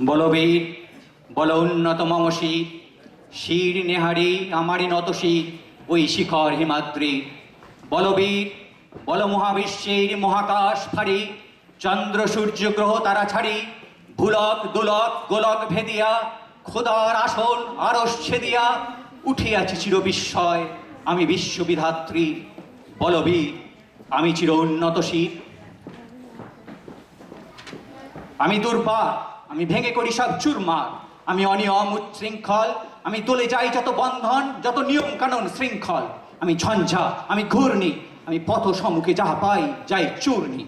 বলবীর বল উন্নত মম শির, শির নেহারি আমারই নত শির ওই শিখর হিমাদ্রি। বলবীর বল মহাবিশ্বের মহাকাশ ফারি, চন্দ্র সূর্য গ্রহ তারা ছাড়ি, ভুলক দুলক গোলক ভেদিয়া খোদার আসন আরশ ছেদিয়া উঠিয়াছি চির বিস্ময় আমি বিশ্ববিধাত্রী। বলবীর আমি চির উন্নত শির, আমি দুর্বার, আমি ভেঙে করি সব চুরমার, আমি অনিয়ম উচ্ছৃঙ্খল, আমি তুলে যাই যত বন্ধন যত নিয়ম কানুন শৃঙ্খল। আমি ঝঞ্ঝা, আমি ঘূর্ণি, আমি পথ সম্মুখে যাহা পাই যাই চূর্ণি।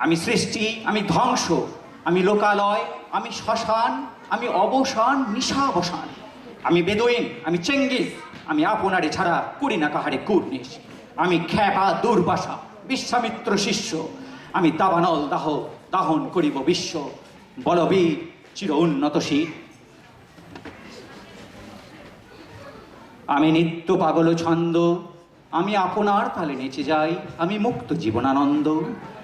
আমি সৃষ্টি, আমি ধ্বংস, আমি লোকালয়, আমি শ্মশান, আমি অবসান নিশাবসান। আমি বেদুইন, আমি চেঙ্গিস, আমি আপনারে ছাড়া করি না কাহারে কুর্নিশ। আমি খ্যাপা দুর্বাসা, বিশ্বামিত্র শিষ্য, আমি দাবানল দাহ দাহন করিব বিশ্ব। বলবীর চির উন্নত শির, আমি নিত্য পাগল ছন্দ, আমি আপনার তালে নেচে যাই, আমি মুক্ত জীবনানন্দ।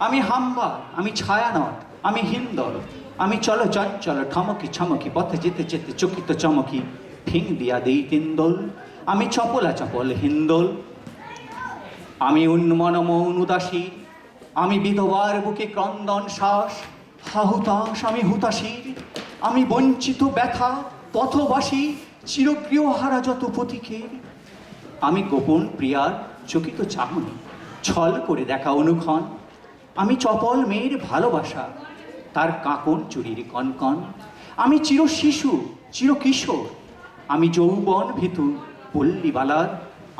আমি হাম্বা, আমি ছায়ানট, আমি হিন্দল, আমি চল চঞ্চল ঠমকি ছমকি পথে যেতে যেতে চকিত চমকি ফিং দিয়া দেই তিন্দল। আমি চপলা চপল হিন্দল, আমি উন্মন মৌন উদাসী, আমি বিধবার বুকে ক্রন্দন শ্বাস হাহুতাস, আমি হুতাশীর, আমি বঞ্চিত ব্যথা পথবাসী চিরগৃহহারা যত পথিকের। আমি গোপন প্রিয়ার চকিত চাহনি, ছল করে দেখা অনুক্ষণ, আমি চপল মেয়ের ভালোবাসা তার কাঁকন চুরির কনকন। আমি চির শিশু চির কিশোর, আমি যৌবন ভীতু পল্লীবালার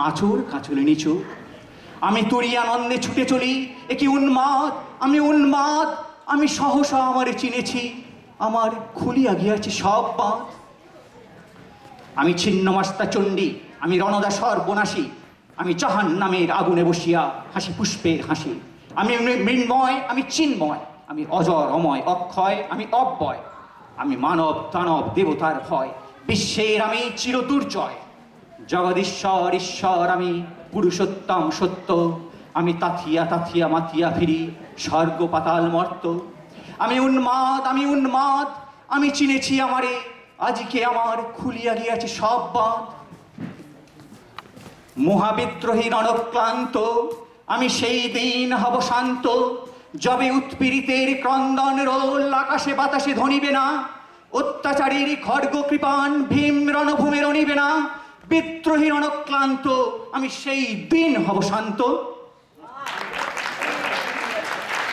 আঁচড় কাঁচলে নিচু। আমি তুরি আনন্দে ছুটে চলি, একি উন্মাদ, আমি উন্মাদ, আমি সহসা আমারে চিনেছি, আমার খুলিয়া গিয়াছে সব বাঁধ। আমি ছিন্নমস্তা চণ্ডী, আমি রণদা সর্বনাশী, আমি জাহান নামের আগুনে বসিয়া হাসি পুষ্পের হাসি। আমি মৃন্ময়, আমি চিন্ময়, আমি অজর অময় অক্ষয়, আমি অব্যয়, আমি মানব দানব দেবতার ভয়, বিশ্বের আমি চির দুর্জয়। জগদীশ্বর ঈশ্বর আমি পুরুষোত্তম সত্য, আমি তাথিয়া তাথিয়া মাথিয়া ফিরি স্বর্গ পাতাল মর্ত। আমি উন্মাদ, আমি উন্মাদ, আমি চিনেছি আমারে, আজকে আমার খুলিয়া গিয়াছে সব বাঁধ। মহাবিদ্রোহী রণক্লান্ত, আমি সেই দিন হব শান্ত, যবে উৎপীড়িতের ক্রন্দন রোল আকাশে বাতাসে ধ্বনিবে না, অত্যাচারীর খড়গ কৃপান ভীম রণভূমে রণিবে না। বিদ্রোহী রণক্লান্ত, আমি সেই দিন হব শান্ত।